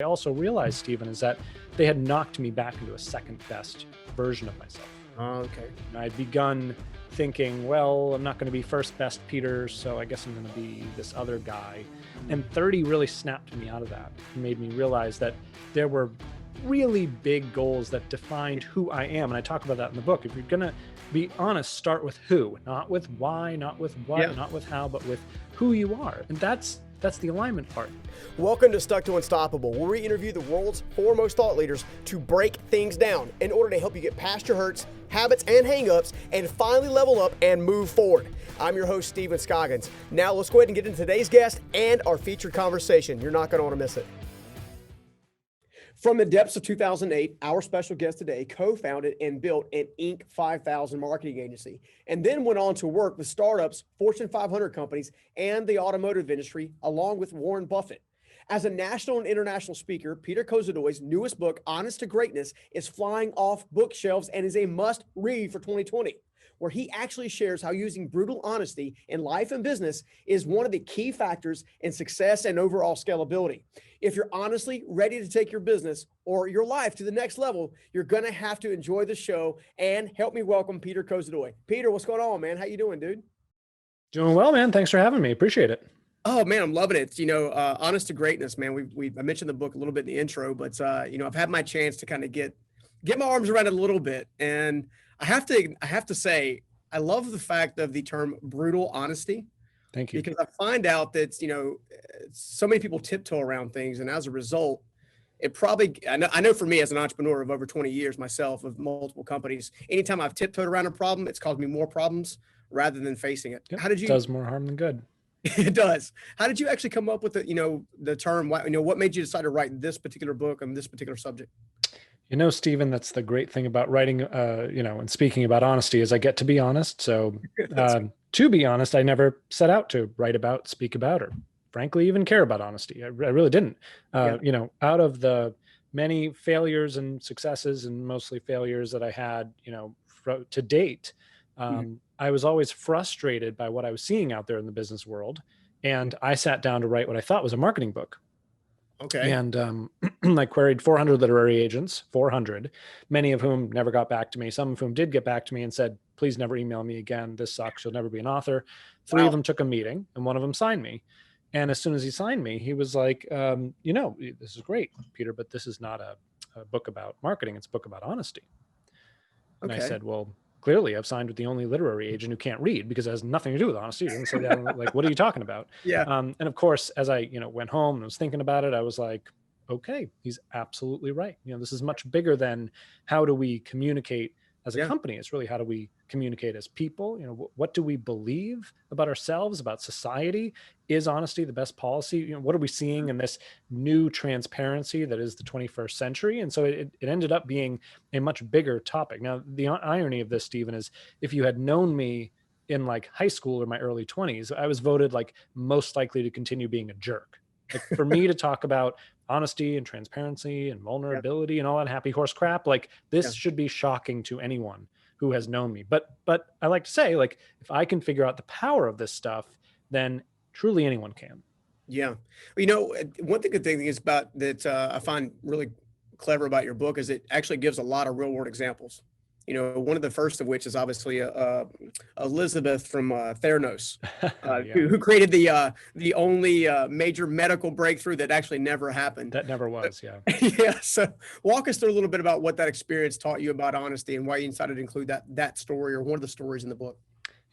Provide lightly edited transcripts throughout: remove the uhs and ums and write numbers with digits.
I also realized, Stephen, is that they had knocked me back into a second best version of myself. Oh, okay. And I'd begun thinking, well, I'm not going to be first best Peter, so I guess I'm going to be this other guy. And 30 really snapped me out of that and made me realize that there were really big goals that defined who I am. And I talk about that in the book. If you're going to be honest, start with who, not with why, not with what, not with how, but with who you are. And that's the alignment part. Welcome to Stuck to Unstoppable, where we interview the world's foremost thought leaders to break things down in order to help you get past your hurts, habits, and hang-ups, and finally level up and move forward. I'm your host, Stephen Scoggins. Now let's go ahead and get into today's guest and our featured conversation. You're not going to want to miss it. From the depths of 2008, our special guest today co-founded and built an Inc. 5000 marketing agency, and then went on to work with startups, Fortune 500 companies, and the automotive industry, along with Warren Buffett. As a national and international speaker, Peter Kozodoy's newest book, Honest to Greatness, is flying off bookshelves and is a must-read for 2020. Where he actually shares how using brutal honesty in life and business is one of the key factors in success and overall scalability. If you're honestly ready to take your business or your life to the next level, you're going to have to enjoy the show and help me welcome Peter Kozodoy. Peter, what's going on, man? How you doing, dude? Doing well, man. Thanks for having me. Appreciate it. Oh man, I'm loving it. Honest to Greatness, man. I mentioned the book a little bit in the intro, but I've had my chance to kind of get my arms around it a little bit, and I have to say, I love the fact of the term brutal honesty. Thank you. Because I find out that, so many people tiptoe around things. And as a result, I know for me as an entrepreneur of over 20 years myself, of multiple companies, anytime I've tiptoed around a problem, it's caused me more problems rather than facing it. Yep. How did you? It does more harm than good. It does. How did you actually come up with the term? What made you decide to write this particular book on this particular subject? Stephen, that's the great thing about writing, and speaking about honesty is I get to be honest. So to be honest, I never set out to write about, speak about, or frankly, even care about honesty. I really didn't. Out of the many failures and successes, and mostly failures that I had, to date, I was always frustrated by what I was seeing out there in the business world. And I sat down to write what I thought was a marketing book. Okay. And I queried 400 literary agents, 400, many of whom never got back to me. Some of whom did get back to me and said, please never email me again. This sucks. You'll never be an author. Three of them took a meeting, and one of them signed me. And as soon as he signed me, he was like, this is great, Peter, but this is not a book about marketing. It's a book about honesty. And I said, well, clearly I've signed with the only literary agent who can't read, because it has nothing to do with honesty. He didn't say that. Like, what are you talking about? Yeah. And of course, as I, went home and was thinking about it, I was like, okay, he's absolutely right. This is much bigger than how do we communicate as a company. It's really how do we communicate as people? What do we believe about ourselves, about society? Is honesty the best policy? What are we seeing in this new transparency that is the 21st century? And so it ended up being a much bigger topic. Now, the irony of this, Stephen, is if you had known me in like high school or my early 20s, I was voted like most likely to continue being a jerk. Like, for me to talk about honesty and transparency and vulnerability and all that happy horse crap, like this should be shocking to anyone who has known me. But I like to say, like, if I can figure out the power of this stuff, then truly anyone can. Yeah. One good thing is about that I find really clever about your book is it actually gives a lot of real world examples. One of the first of which is obviously Elizabeth from Theranos, who created the only major medical breakthrough that actually never happened. That never was, Yeah. So walk us through a little bit about what that experience taught you about honesty and why you decided to include that story, or one of the stories in the book.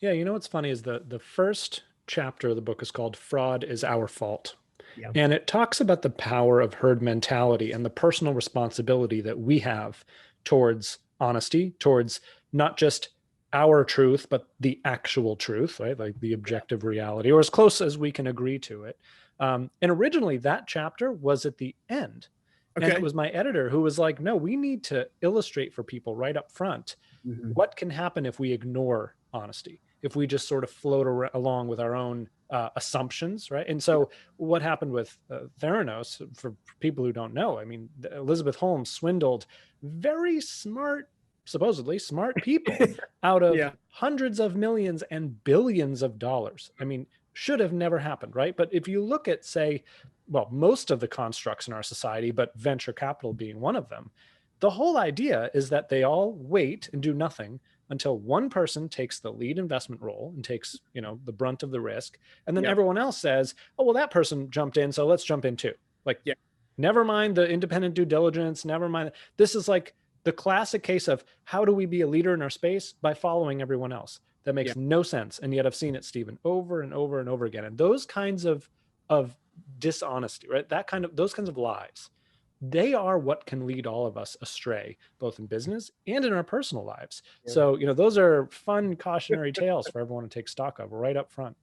Yeah. What's funny is the first chapter of the book is called Fraud is Our Fault. Yeah. And it talks about the power of herd mentality and the personal responsibility that we have towards honesty, towards not just our truth, but the actual truth, right? Like the objective reality, or as close as we can agree to it. And originally that chapter was at the end. And it was my editor who was like, no, we need to illustrate for people right up front what can happen if we ignore honesty, if we just sort of float along with our own assumptions, right? And so what happened with Theranos, for people who don't know, I mean, Elizabeth Holmes swindled very smart, supposedly smart people out of hundreds of millions and billions of dollars. I mean, should have never happened, right? But if you look at, say, well, most of the constructs in our society, but venture capital being one of them. The whole idea is that they all wait and do nothing until one person takes the lead investment role and takes, the brunt of the risk. And then Yep. everyone else says, oh, well, that person jumped in, so let's jump in too. Like, Yeah. never mind the independent due diligence, never mind. This is like the classic case of how do we be a leader in our space? By following everyone else. That makes no sense. And yet I've seen it, Stephen, over and over and over again. And those kinds of dishonesty, right? Those kinds of lies, they are what can lead all of us astray, both in business and in our personal lives. Yeah. So, those are fun cautionary tales for everyone to take stock of right up front.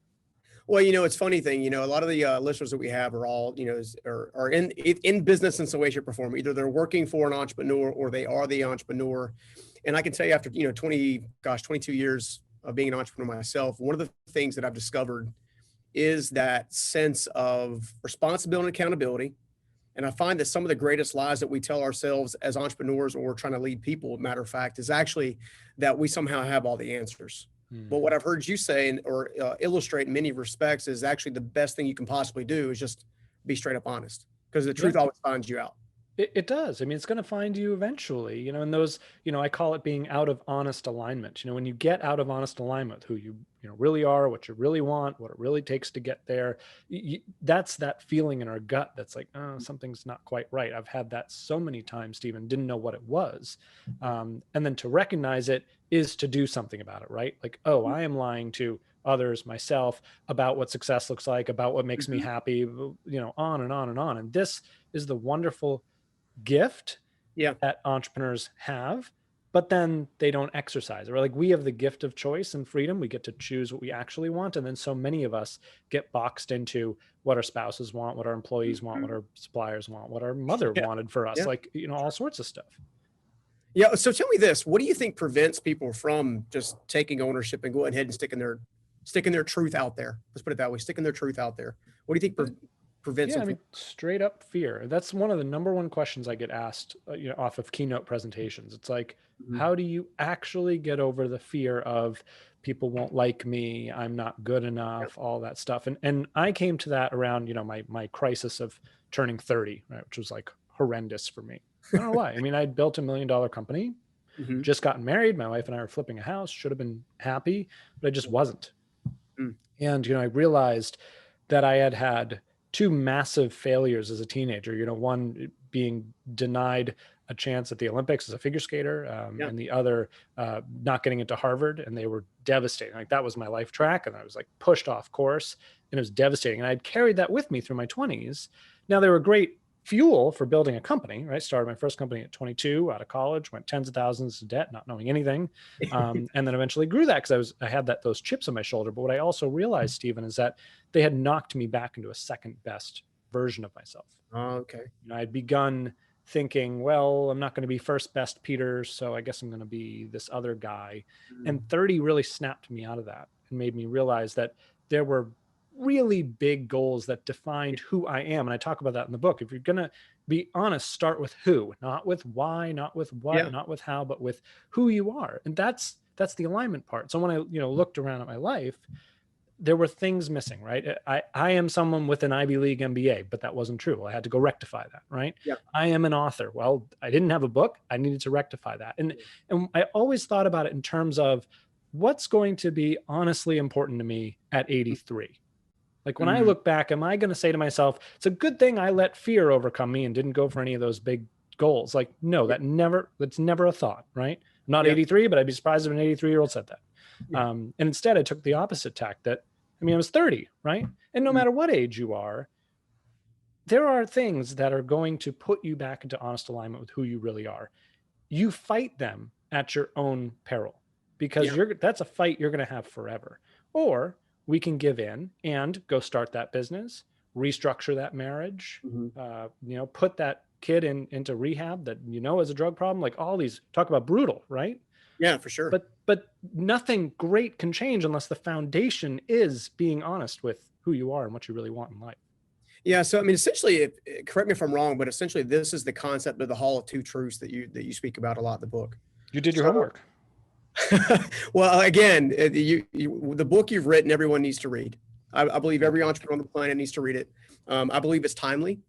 Well, it's funny thing, a lot of the listeners that we have are all, are in business in some way, shape, or form. Either they're working for an entrepreneur or they are the entrepreneur. And I can tell you after, 22 years of being an entrepreneur myself, one of the things that I've discovered is that sense of responsibility and accountability. And I find that some of the greatest lies that we tell ourselves as entrepreneurs or trying to lead people, matter of fact, is actually that we somehow have all the answers. But what I've heard you say or illustrate in many respects is actually the best thing you can possibly do is just be straight up honest, because the truth always finds you out. It does. I mean, it's going to find you eventually, and those, I call it being out of honest alignment. When you get out of honest alignment with who you really are, what you really want, what it really takes to get there, that's that feeling in our gut that's like, oh, something's not quite right. I've had that so many times, Stephen, didn't know what it was. And then to recognize it is to do something about it, right? Like, oh, I am lying to others, myself, about what success looks like, about what makes me happy, on and on and on. And this is the wonderful gift that entrepreneurs have, but then they don't exercise it. Like, we have the gift of choice and freedom. We get to choose what we actually want. And then so many of us get boxed into what our spouses want, what our employees want, what our suppliers want, what our mother wanted for us, like, all sorts of stuff. Yeah. So tell me this, what do you think prevents people from just taking ownership and going ahead and sticking their truth out there? Let's put it that way, sticking their truth out there. What do you think prevents them? Straight up fear. That's one of the number one questions I get asked, off of keynote presentations. It's like, how do you actually get over the fear of people won't like me, I'm not good enough, all that stuff? And I came to that around, my crisis of turning 30, right, which was like horrendous for me. I don't know why. I mean, I'd built $1 million company, just gotten married. My wife and I were flipping a house, should have been happy, but I just wasn't. And, I realized that I had two massive failures as a teenager, one being denied a chance at the Olympics as a figure skater, and the other not getting into Harvard. And they were devastating. Like, that was my life track. And I was like pushed off course, and it was devastating. And I'd carried that with me through my 20s. Now, they were great fuel for building a company, right? Started my first company at 22 out of college, went tens of thousands in debt, not knowing anything. And then eventually grew that because I had those chips on my shoulder. But what I also realized, Stephen, is that they had knocked me back into a second best version of myself. Oh, okay. I had begun thinking, well, I'm not going to be first best Peter, so I guess I'm going to be this other guy. And 30 really snapped me out of that and made me realize that there were really big goals that defined who I am. And I talk about that in the book. If you're going to be honest, start with who, not with why, not with what, not with how, but with who you are. And that's the alignment part. So when I, looked around at my life, there were things missing, right? I am someone with an Ivy League MBA, but that wasn't true. I had to go rectify that, right? Yeah. I am an author. Well, I didn't have a book. I needed to rectify that. And I always thought about it in terms of what's going to be honestly important to me at 83. Like, when I look back, am I going to say to myself, it's a good thing I let fear overcome me and didn't go for any of those big goals? Like, no, that's never a thought, right? I'm not 83, but I'd be surprised if an 83-year-old said that. And instead I took the opposite tack that, I was 30, right? And no matter what age you are, there are things that are going to put you back into honest alignment with who you really are. You fight them at your own peril, because that's a fight you're going to have forever. Or we can give in and go start that business, restructure that marriage, put that kid into rehab that, is a drug problem. Like, all these, talk about brutal, right? Yeah, for sure. But nothing great can change unless the foundation is being honest with who you are and what you really want in life. Yeah. So, essentially, correct me if I'm wrong, but essentially this is the concept of the Hall of Two Truths that you speak about a lot in the book. You did your homework. Well, again, the book you've written, everyone needs to read. I believe every entrepreneur on the planet needs to read it. I believe it's timely.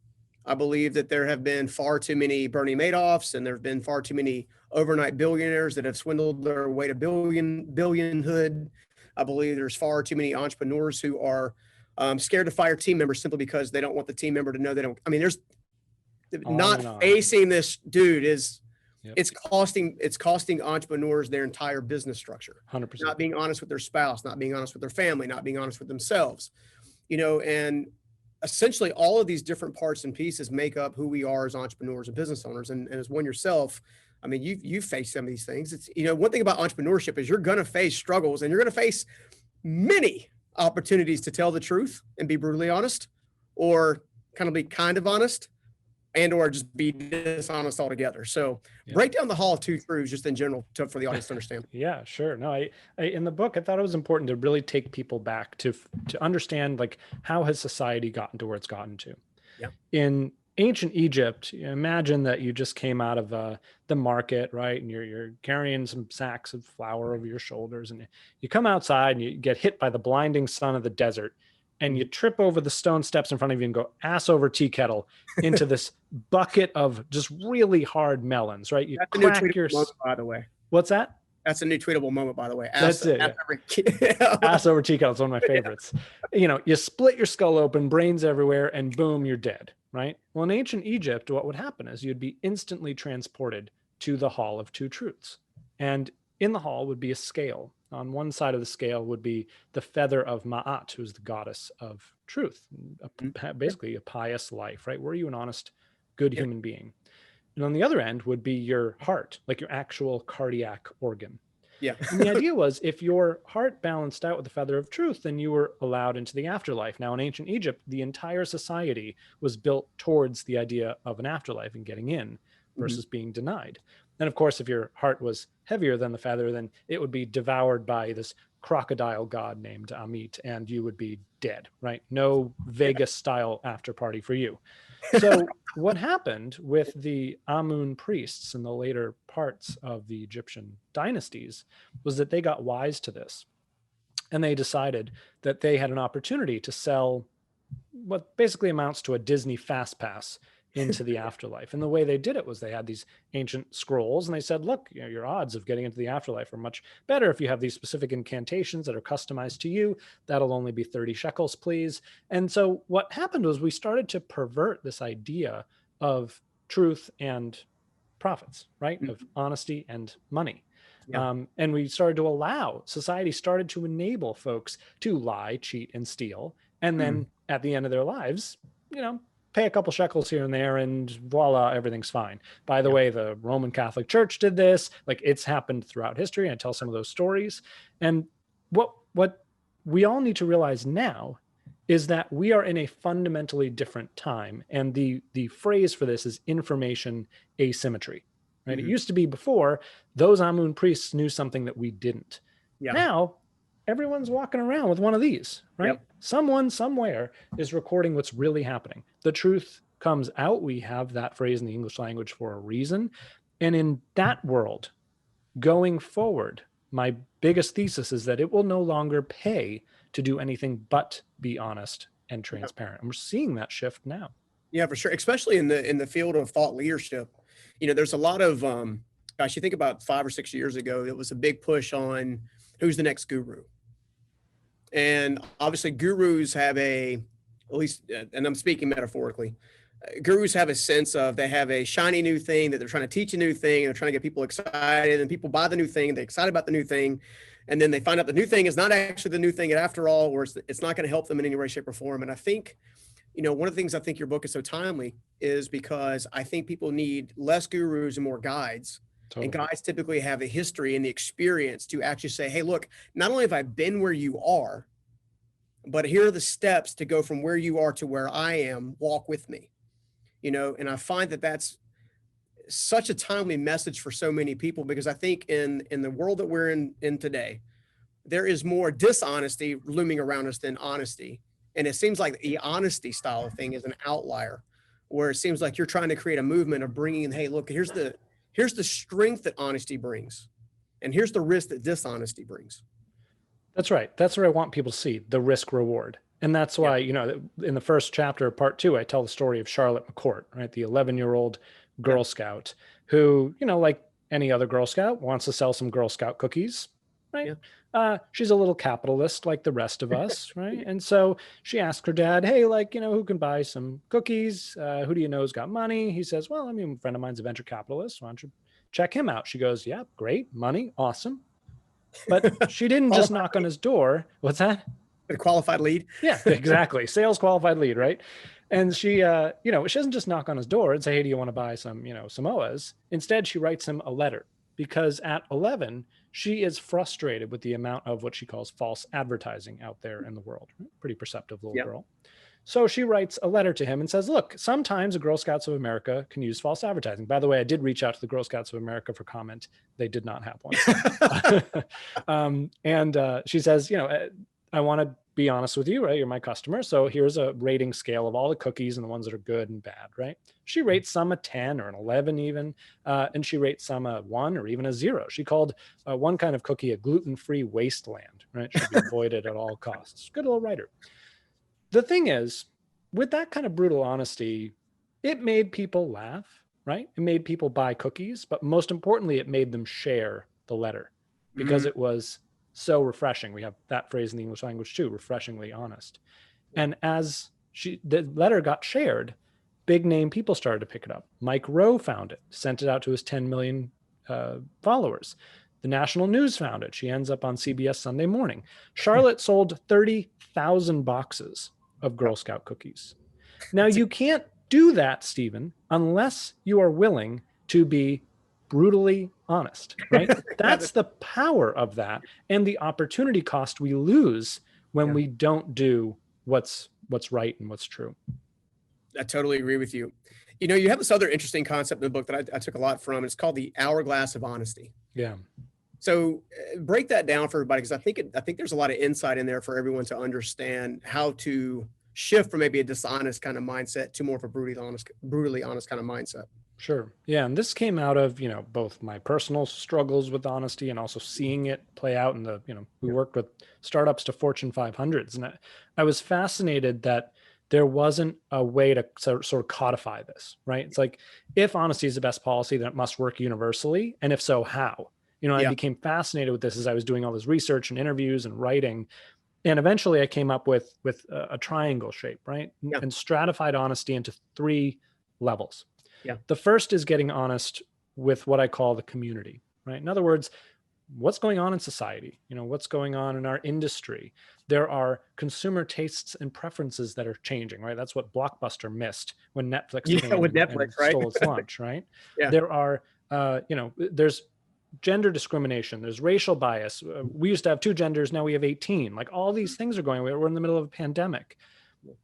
I believe that there have been far too many Bernie Madoffs, and there have been far too many overnight billionaires that have swindled their way to billionhood. I believe there's far too many entrepreneurs who are scared to fire team members simply because they don't want the team member to know they don't. I mean, there's not facing this dude is it's costing entrepreneurs their entire business structure. 100%. Not being honest with their spouse, not being honest with their family, not being honest with themselves, and essentially all of these different parts and pieces make up who we are as entrepreneurs and business owners. And as one yourself, I mean, you've faced some of these things. It's, one thing about entrepreneurship is you're going to face struggles, and you're going to face many opportunities to tell the truth and be brutally honest, or kind of be kind of honest, and or just be dishonest altogether. So break down the Hall of Two Truths just in general for the audience to understand. Yeah, sure. No, I in the book, I thought it was important to really take people back to understand, like, how has society gotten to where it's gotten to. Yeah. In ancient Egypt, imagine that you just came out of the market, right? And you're carrying some sacks of flour over your shoulders, and you come outside and you get hit by the blinding sun of the desert, and you trip over the stone steps in front of you and go ass over tea kettle into this bucket of just really hard melons, right? You crack your moment, by the way. What's that? That's a new tweetable moment, by the way. That's it. Ass over tea kettle. It's one of my favorites. You split your skull open, brains everywhere, and boom, you're dead, right? Well, in ancient Egypt, what would happen is you'd be instantly transported to the Hall of Two Truths. And in the hall would be a scale. On one side of the scale would be the feather of Ma'at, who's the goddess of truth, basically a pious life, right? Were you an honest, good human being? And on the other end would be your heart, like your actual cardiac organ. Yeah. And the idea was, if your heart balanced out with the feather of truth, then you were allowed into the afterlife. Now, in ancient Egypt, the entire society was built towards the idea of an afterlife and getting in versus being denied. And of course, if your heart was heavier than the feather, then it would be devoured by this crocodile god named Amit, and you would be dead, right? No Vegas style after party for you. So what happened with the Amun priests in the later parts of the Egyptian dynasties was that they got wise to this, and they decided that they had an opportunity to sell what basically amounts to a Disney fast pass into the afterlife. And the way they did it was they had these ancient scrolls, and they said, look, your odds of getting into the afterlife are much better if you have these specific incantations that are customized to you. That'll only be 30 shekels, please. And so what happened was we started to pervert this idea of truth and profits, right? Of honesty and money. Yeah. And we started to society started to enable folks to lie, cheat, and steal. And then at the end of their lives, pay a couple shekels here and there, and voila, everything's fine. By the way, the Roman Catholic Church did this. Like, it's happened throughout history. I tell some of those stories. And what we all need to realize now is that we are in a fundamentally different time. And the phrase for this is information asymmetry, right? It used to be before, those Amun priests knew something that we didn't. Yeah. Now, everyone's walking around with one of these, right? Yep. Someone somewhere is recording what's really happening. The truth comes out. We have that phrase in the English language for a reason. And in that world, going forward, my biggest thesis is that it will no longer pay to do anything but be honest and transparent. And we're seeing that shift now. Yeah, for sure. Especially in the field of thought leadership. There's a lot of, gosh, you think about 5 or 6 years ago, it was a big push on who's the next guru. And obviously gurus have at least, and I'm speaking metaphorically, gurus have a sense of, they have a shiny new thing that they're trying to teach a new thing, and they're trying to get people excited, and people buy the new thing, and they're excited about the new thing. And then they find out the new thing is not actually the new thing after all, or it's not going to help them in any way, shape, or form. And I think, one of the things I think your book is so timely is because I think people need less gurus and more guides. Totally. And guys typically have the history and the experience to actually say, hey, look, not only have I been where you are, but here are the steps to go from where you are to where I am. Walk with me, and I find that that's such a timely message for so many people, because I think in the world that we're in today, there is more dishonesty looming around us than honesty. And it seems like the honesty style of thing is an outlier, where it seems like you're trying to create a movement of bringing in, hey, look, here's the strength that honesty brings, and here's the risk that dishonesty brings. That's right. That's what I want people to see, the risk reward. And that's why, you know, in the first chapter, part 2, I tell the story of Charlotte McCourt, right? The 11-year-old Girl Scout who, you know, like any other Girl Scout, wants to sell some Girl Scout cookies, right? She's a little capitalist like the rest of us, right? And so she asked her dad, hey, like, you know, who can buy some cookies? Who do you know's got money? He says, well, I mean, a friend of mine's a venture capitalist. Why don't you check him out? She goes, yeah, great, money, awesome. But she didn't just knock on his door. What's that? A qualified lead. Yeah, exactly. Sales qualified lead, right? And she, you know, she doesn't just knock on his door and say, hey, do you want to buy some, you know, Samoas? Instead, she writes him a letter because at 11, she is frustrated with the amount of what she calls false advertising out there in the world. Pretty perceptive little girl. So she writes a letter to him and says, look, sometimes the Girl Scouts of America can use false advertising. By the way, I did reach out to the Girl Scouts of America for comment. They did not have one. She says, you know, I want to be honest with you, right? You're my customer. So here's a rating scale of all the cookies and the ones that are good and bad, right? She rates some a 10 or an 11 even, and she rates some a 1 or even a 0. She called one kind of cookie a gluten-free wasteland, right? Should be avoided at all costs. Good little writer. The thing is, with that kind of brutal honesty, it made people laugh, right? It made people buy cookies, but most importantly, it made them share the letter because it was so refreshing. We have that phrase in the English language too, refreshingly honest. And as the letter got shared, big name people started to pick it up. Mike Rowe found it, sent it out to his 10 million followers. The national news found it. She ends up on CBS Sunday Morning. Charlotte sold 30,000 boxes of Girl Scout cookies. Now, you can't do that, Stephen, unless you are willing to be brutally honest, right? That's the power of that and the opportunity cost we lose when we don't do what's right and what's true. I totally agree with you. You know, you have this other interesting concept in the book that I took a lot from. It's called the Hourglass of Honesty. Yeah. So break that down for everybody, because I think there's a lot of insight in there for everyone to understand how to shift from maybe a dishonest kind of mindset to more of a brutally honest kind of mindset. Sure. Yeah. And this came out of, you know, both my personal struggles with honesty and also seeing it play out in the, you know, we worked with startups to Fortune 500s. And I was fascinated that there wasn't a way to sort of codify this, right? It's like, if honesty is the best policy, then it must work universally. And if so, how? You know, I became fascinated with this as I was doing all this research and interviews and writing. And eventually I came up with a triangle shape, right? And stratified honesty into 3 levels. The first is getting honest with what I call the community, right? In other words, what's going on in society? You know, what's going on in our industry? There are consumer tastes and preferences that are changing, right? That's what Blockbuster missed when Netflix came and stole its lunch, right? There are, you know, there's gender discrimination, there's racial bias. We used to have 2 genders, now we have 18. Like, all these things are going away. We're in the middle of a pandemic.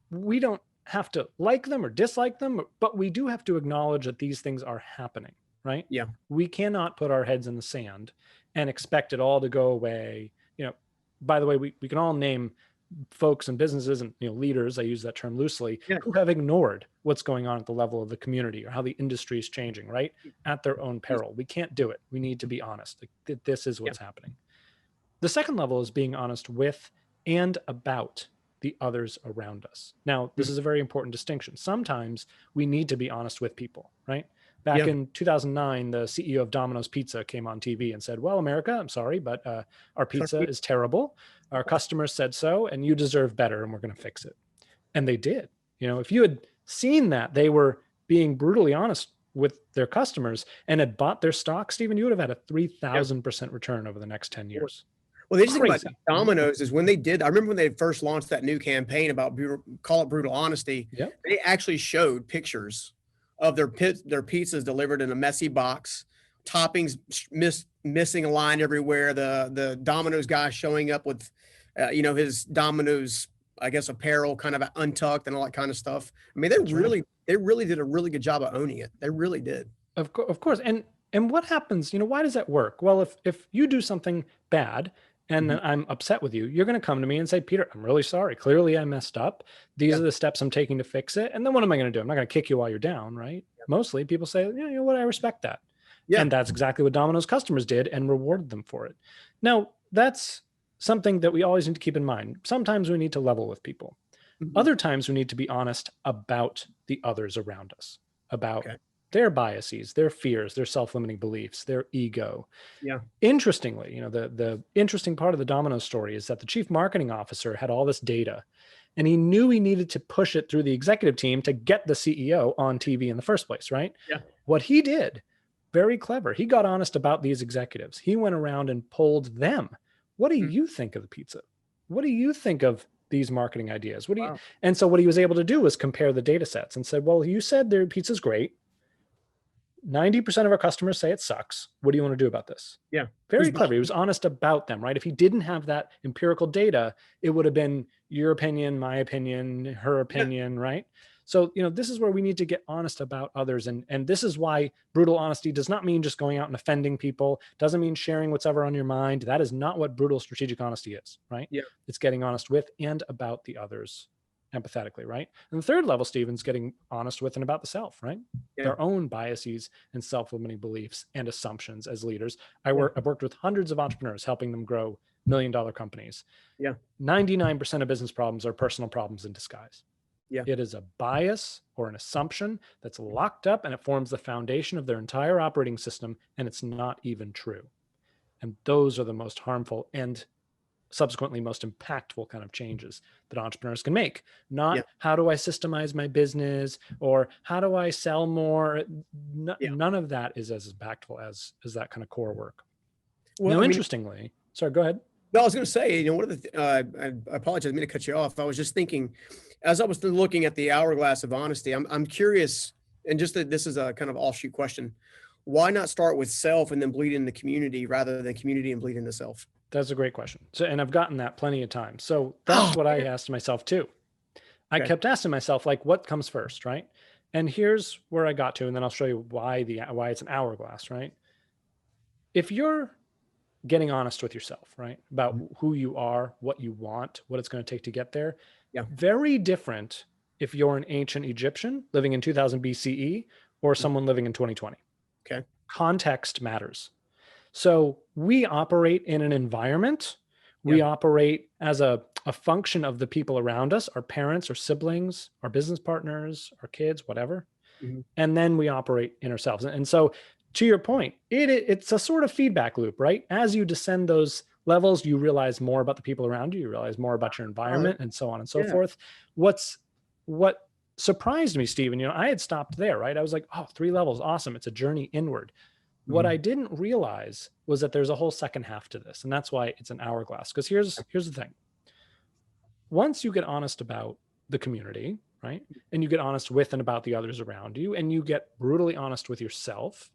We don't have to like them or dislike them, but we do have to acknowledge that these things are happening, right? We cannot put our heads in the sand and expect it all to go away. You know, by the way, we can all name folks and businesses and, you know, leaders, I use that term loosely, who have ignored what's going on at the level of the community or how the industry is changing, right? At their own peril. We can't do it. We need to be honest. Like, this is what's happening. The second level is being honest with and about the others around us. Now, this is a very important distinction. Sometimes we need to be honest with people, right? Back in 2009, the CEO of Domino's Pizza came on TV and said, well, America, I'm sorry, but our pizza is terrible. Our customers said so, and you deserve better, and we're going to fix it. And they did. You know, if you had seen that they were being brutally honest with their customers and had bought their stock, Stephen, you would have had a 3,000% return over the next 10 years. Well, the interesting thing about Domino's is when they did, I remember when they first launched that new campaign about call it brutal honesty, they actually showed pictures of their pizzas delivered in a messy box, toppings missing a line everywhere, the Domino's guy showing up with, you know, his Domino's, I guess, apparel kind of untucked and all that kind of stuff. I mean, they really did a really good job of owning it. They really did. Of course. And what happens, you know, why does that work? Well, if you do something bad, and I'm upset with you, you're going to come to me and say, Peter, I'm really sorry. Clearly I messed up. These are the steps I'm taking to fix it. And then what am I going to do? I'm not going to kick you while you're down, right? Mostly people say, you know what, I respect that. And that's exactly what Domino's customers did and rewarded them for it. Now, that's something that we always need to keep in mind. Sometimes we need to level with people. Other times we need to be honest about the others around us, about their biases, their fears, their self-limiting beliefs, their ego. Yeah. Interestingly, the interesting part of the Domino's story is that the chief marketing officer had all this data, and he knew he needed to push it through the executive team to get the CEO on TV in the first place, right? Yeah. What he did, very clever. He got honest about these executives. He went around and polled them. What do you think of the pizza? What do you think of these marketing ideas? What do you? And so what he was able to do was compare the data sets and said, well, you said their pizza's great. 90% of our customers say it sucks. What do you want to do about this? Yeah. Very clever. He was honest about them, right? If he didn't have that empirical data, it would have been your opinion, my opinion, her opinion, right? So, this is where we need to get honest about others. And this is why brutal honesty does not mean just going out and offending people. Doesn't mean sharing what's ever on your mind. That is not what brutal strategic honesty is, right? Yeah. It's getting honest with and about the others empathetically, right? And the third level, Stephen's getting honest with and about the self, right? Yeah. Their own biases and self-limiting beliefs and assumptions as leaders. I've worked with hundreds of entrepreneurs, helping them grow million-dollar companies. Yeah. 99% of business problems are personal problems in disguise. Yeah. It is a bias or an assumption that's locked up, and it forms the foundation of their entire operating system, and it's not even true. And those are the most harmful and subsequently most impactful kind of changes that entrepreneurs can make. Not how do I systemize my business or how do I sell more? None of that is as impactful as that kind of core work. Well, now, interestingly, sorry, go ahead. No, I was going to say, one of the, I apologize, I didn't mean to cut you off. I was just thinking, as I was looking at the Hourglass of Honesty, I'm curious, and just that this is a kind of offshoot question. Why not start with self and then bleed into community rather than community and bleed into self? That's a great question. So, and I've gotten that plenty of times. So that's what I asked myself too. I kept asking myself, like, what comes first, right? And here's where I got to, and then I'll show you why it's an hourglass, right? If you're getting honest with yourself, right, about who you are, what you want, what it's going to take to get there, very different if you're an ancient Egyptian living in 2000 BCE or someone living in 2020. Okay. Context matters. So we operate in an environment. We operate as a function of the people around us, our parents, our siblings, our business partners, our kids, whatever. And then we operate in ourselves. And so to your point, it's a sort of feedback loop, right? As you descend those levels, you realize more about the people around you, you realize more about your environment and so on and so forth. What surprised me, Stephen, I had stopped there, right? I was like, 3 levels, awesome. It's a journey inward. What I didn't realize was that there's a whole second half to this. And that's why it's an hourglass. Because here's the thing. Once you get honest about the community, right? And you get honest with and about the others around you, and you get brutally honest with yourself,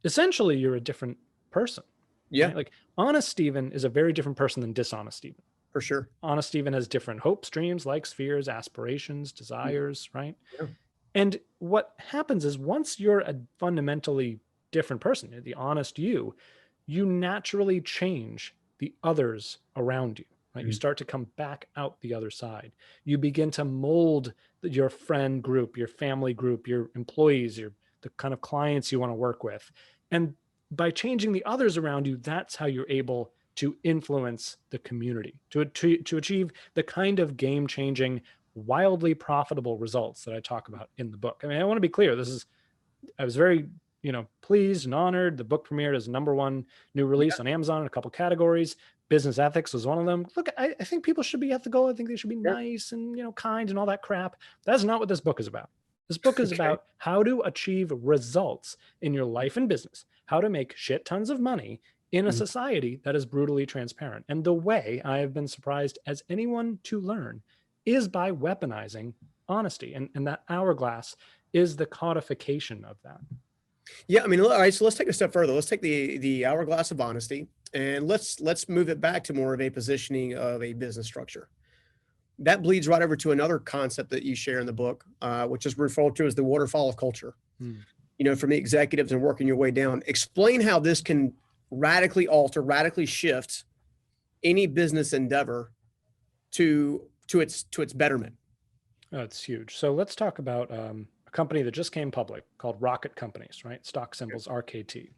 essentially you're a different person. Yeah. Right? Like honest Stephen is a very different person than dishonest Stephen. For sure. Honest Stephen has different hopes, dreams, likes, fears, aspirations, desires, right? Yeah. And what happens is once you're a fundamentally different person, the honest you naturally change the others around you, right? You start to come back out the other side. You begin to mold your friend group, your family group, your employees, the kind of clients you want to work with. And by changing the others around you, that's how you're able to influence the community, to achieve the kind of game-changing, wildly profitable results that I talk about in the book. I mean, I want to be clear. I was very pleased and honored. The book premiered as #1 new release on Amazon in a couple categories. Business ethics was one of them. Look, I think people should be ethical. I think they should be nice and, kind and all that crap. That's not what this book is about. This book is about how to achieve results in your life and business, how to make shit tons of money in a society that is brutally transparent. And the way I have been surprised as anyone to learn is by weaponizing honesty. And that hourglass is the codification of that. Yeah, I mean, all right, so let's take it a step further. Let's take the Hourglass of Honesty and let's move it back to more of a positioning of a business structure. That bleeds right over to another concept that you share in the book, which is referred to as the Waterfall of Culture. From the executives and working your way down. Explain how this can radically alter, radically shift any business endeavor to its betterment. Oh, it's huge. So let's talk about a company that just came public called Rocket Companies, right? Stock symbols RKT.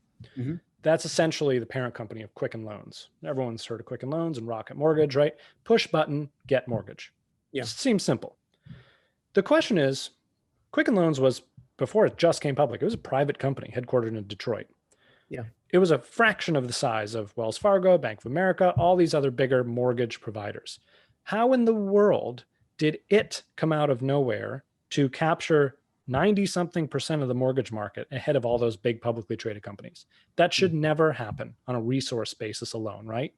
That's essentially the parent company of Quicken Loans. Everyone's heard of Quicken Loans and Rocket Mortgage, right? Push button, get mortgage. Yeah. Seems simple. The question is, Quicken Loans was, before it just came public, it was a private company headquartered in Detroit. Yeah. It was a fraction of the size of Wells Fargo, Bank of America, all these other bigger mortgage providers. How in the world did it come out of nowhere to capture 90-something% of the mortgage market ahead of all those big publicly traded companies? That should never happen on a resource basis alone, right?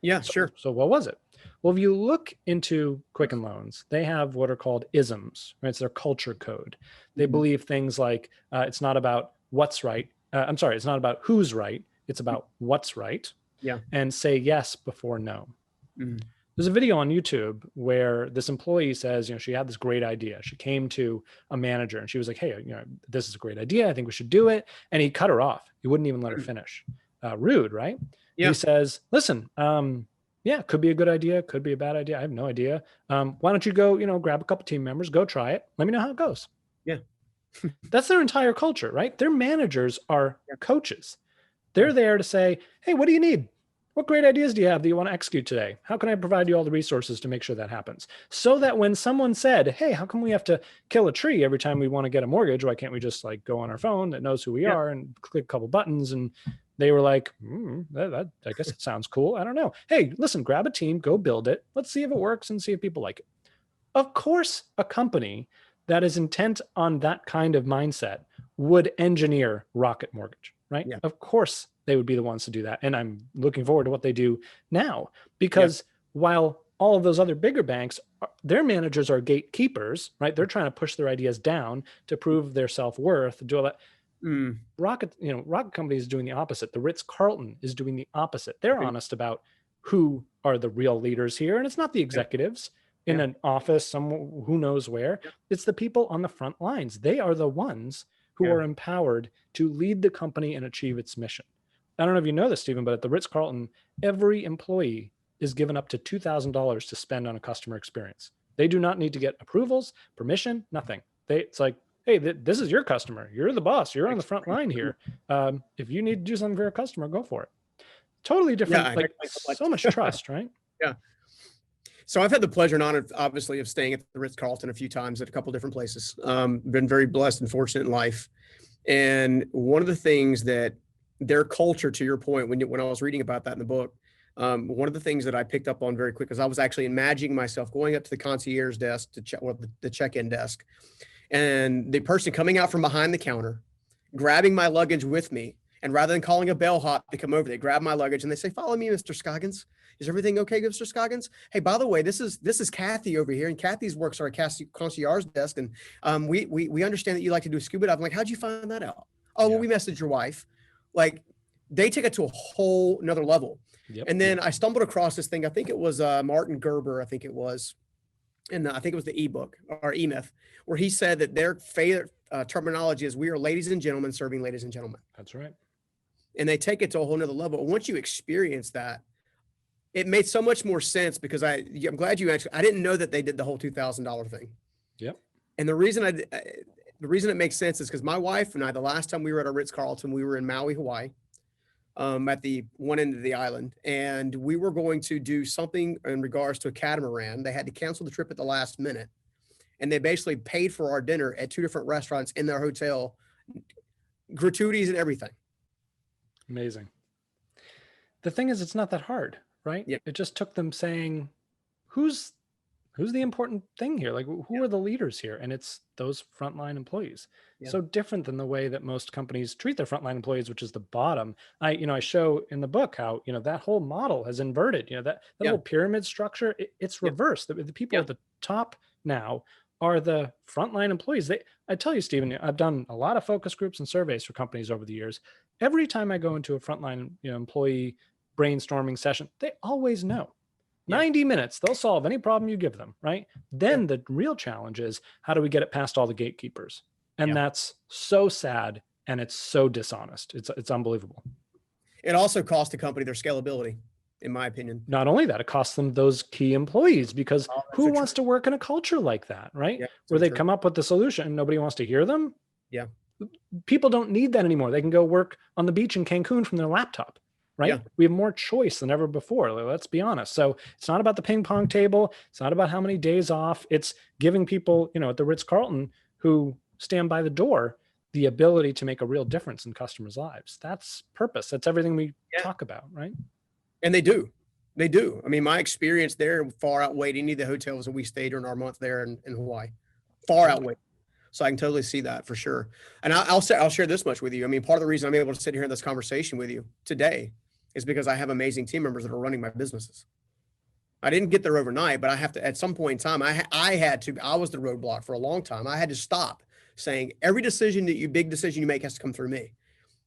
Yeah, sure. So what was it? Well, if you look into Quicken Loans, they have what are called isms, right? It's their culture code. They believe things like it's not about what's right. It's not about who's right. It's about what's right. Yeah. And say yes before no. There's a video on YouTube where this employee says, she had this great idea. She came to a manager and she was like, hey, this is a great idea. I think we should do it. And he cut her off. He wouldn't even let her finish. Rude, right? Yeah. He says, listen, yeah, could be a good idea. Could be a bad idea. I have no idea. Why don't you go, grab a couple team members, go try it. Let me know how it goes. Yeah. That's their entire culture, right? Their managers are coaches. They're there to say, hey, what do you need? What great ideas do you have that you want to execute today? How can I provide you all the resources to make sure that happens? So that when someone said, hey, how come we have to kill a tree every time we want to get a mortgage? Why can't we just go on our phone that knows who we are and click a couple buttons? And they were like, I guess it sounds cool. I don't know. Hey, listen, grab a team, go build it. Let's see if it works and see if people like it. Of course, a company that is intent on that kind of mindset would engineer Rocket Mortgage, right? Yeah. Of course, they would be the ones to do that. And I'm looking forward to what they do now, because while all of those other bigger banks, their managers are gatekeepers, right? They're trying to push their ideas down to prove their self-worth, do all that. Rocket Company is doing the opposite. The Ritz-Carlton is doing the opposite. They're honest about who are the real leaders here. And it's not the executives in an office, someone who knows where. It's the people on the front lines. They are the ones who are empowered to lead the company and achieve its mission. I don't know if you know this, Stephen, but at the Ritz-Carlton, every employee is given up to $2,000 to spend on a customer experience. They do not need to get approvals, permission, nothing. It's like, hey, this is your customer. You're the boss. You're on the front line here. If you need to do something for a customer, go for it. Totally different, so much trust, right? Yeah. So I've had the pleasure and honor, obviously, of staying at the Ritz-Carlton a few times at a couple different places. Been very blessed and fortunate in life. And one of the things that their culture, to your point, when I was reading about that in the book, one of the things that I picked up on very quick is I was actually imagining myself going up to the concierge desk to check, the check-in desk, and the person coming out from behind the counter, grabbing my luggage with me, and rather than calling a bellhop to come over, they grab my luggage and they say, "Follow me, Mr. Scoggins. Is everything okay, Mr. Scoggins? Hey, by the way, this is Kathy over here, and Kathy's works our concierge desk, and we understand that you like to do scuba dive." I'm like, "How'd you find that out?" "Oh, well, we messaged your wife." Like, they take it to a whole nother level. And then I stumbled across this thing. I think it was Martin Gerber. I think it was, and I think it was the ebook or E-Myth, where he said that their favorite terminology is, "We are ladies and gentlemen serving ladies and gentlemen." That's right. And they take it to a whole nother level. Once you experience that, it made so much more sense, because I'm glad you actually, I didn't know that they did the whole $2,000 thing. Yep. And the reason it makes sense is because my wife and I, the last time we were at a Ritz-Carlton, we were in Maui, Hawaii, at the one end of the island. And we were going to do something in regards to a catamaran. They had to cancel the trip at the last minute. And they basically paid for our dinner at 2 different restaurants in their hotel, gratuities and everything. Amazing. The thing is, it's not that hard, right? Yeah. It just took them saying, who's the important thing here? Like, who are the leaders here? And it's those frontline employees. So different than the way that most companies treat their frontline employees, which is the bottom. I show in the book how, that whole model has inverted, that whole pyramid structure, it's reversed. The people at the top now are the frontline employees. I tell you, Stephen, I've done a lot of focus groups and surveys for companies over the years. Every time I go into a frontline employee brainstorming session, they always know. 90 minutes, they'll solve any problem you give them, right? Then the real challenge is, how do we get it past all the gatekeepers? And that's so sad, and it's so dishonest. It's unbelievable. It also cost the company their scalability, in my opinion. Not only that, it costs them those key employees, because who wants to work in a culture like that, right? Where they come up with the solution and nobody wants to hear them. Yeah. People don't need that anymore. They can go work on the beach in Cancun from their laptop. right? Yeah. We have more choice than ever before. Let's be honest. So it's not about the ping pong table. It's not about how many days off. It's giving people, at the Ritz-Carlton who stand by the door, the ability to make a real difference in customers' lives. That's purpose. That's everything we talk about, right? And they do. They do. I mean, my experience there far outweighed any of the hotels that we stayed during our month there in Hawaii. Far outweighed. So I can totally see that for sure. And I'll share this much with you. I mean, part of the reason I'm able to sit here in this conversation with you today is because I have amazing team members that are running my businesses. I didn't get there overnight, but I have to, at some point in time, I was the roadblock for a long time. I had to stop saying every big decision you make has to come through me.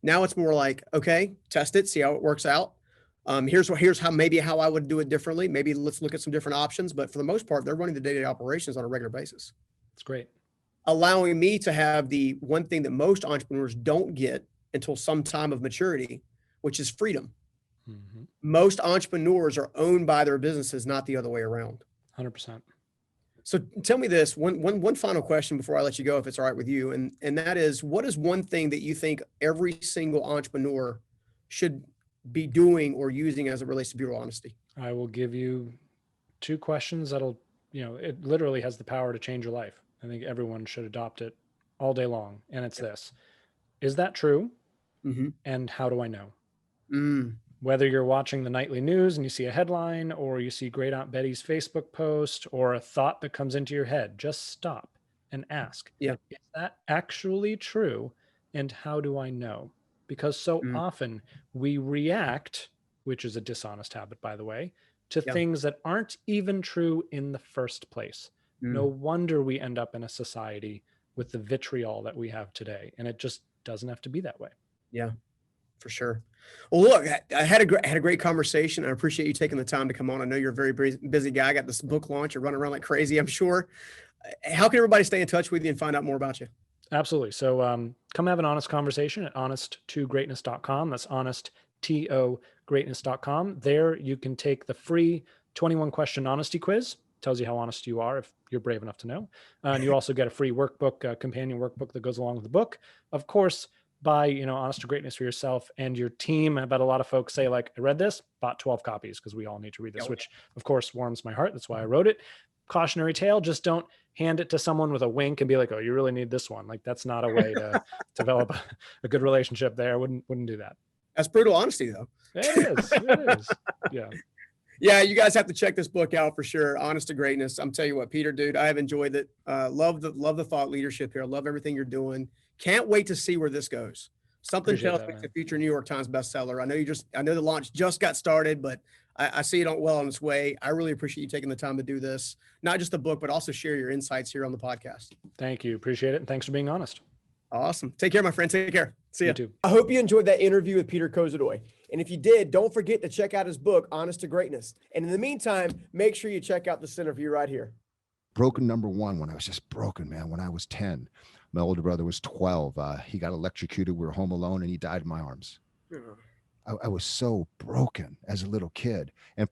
Now it's more like, okay, test it, see how it works out. Here's how I would do it differently. Maybe let's look at some different options, but for the most part, they're running the day-to-day operations on a regular basis. It's great. Allowing me to have the one thing that most entrepreneurs don't get until some time of maturity, which is freedom. Mm-hmm. Most entrepreneurs are owned by their businesses, not the other way around. 100%. So tell me this, one final question before I let you go, if it's all right with you. And that is, what is one thing that you think every single entrepreneur should be doing or using as it relates to Bureau Honesty? I will give you 2 questions that'll, it literally has the power to change your life. I think everyone should adopt it all day long. And it's this: is that true? Mm-hmm. And how do I know? Whether you're watching the nightly news and you see a headline, or you see Great Aunt Betty's Facebook post, or a thought that comes into your head, just stop and ask, is that actually true? And how do I know? Because so often we react, which is a dishonest habit, by the way, to things that aren't even true in the first place. No wonder we end up in a society with the vitriol that we have today. And it just doesn't have to be that way. Yeah, for sure. Well, look, I had a great conversation. I appreciate you taking the time to come on. I know you're a very busy guy. I got this book launch. You're running around like crazy, I'm sure. How can everybody stay in touch with you and find out more about you? Absolutely. So come have an honest conversation at honest2greatness.com. That's honest2greatness.com. There you can take the free 21-question honesty quiz. Tells you how honest you are if you're brave enough to know. And you also get a free workbook, a companion workbook that goes along with the book. Of course, buy, Honest to Greatness for yourself and your team. I bet a lot of folks say, like, I read this, bought 12 copies because we all need to read this, which of course warms my heart. That's why I wrote it. Cautionary tale: just don't hand it to someone with a wink and be like, oh, you really need this one. Like, that's not a way to develop a good relationship there. I wouldn't do that. That's brutal honesty, though. It is. Yeah. Yeah, you guys have to check this book out for sure. Honest to Greatness. I'm telling you what, Peter, dude, I have enjoyed it. Love the thought leadership here. Love everything you're doing. Can't wait to see where this goes. Something tells me it's a future New York Times bestseller. I know the launch just got started, but I see it well on its way. I really appreciate you taking the time to do this, not just the book, but also share your insights here on the podcast. Thank you. Appreciate it. And thanks for being honest. Awesome. Take care, my friend. Take care. See you. You too. I hope you enjoyed that interview with Peter Kozodoy. And if you did, don't forget to check out his book, Honest to Greatness. And in the meantime, make sure you check out this interview right here. Broken number one, when I was just broken, man, when I was 10. My older brother was 12. He got electrocuted. We were home alone and he died in my arms. I was so broken as a little kid. And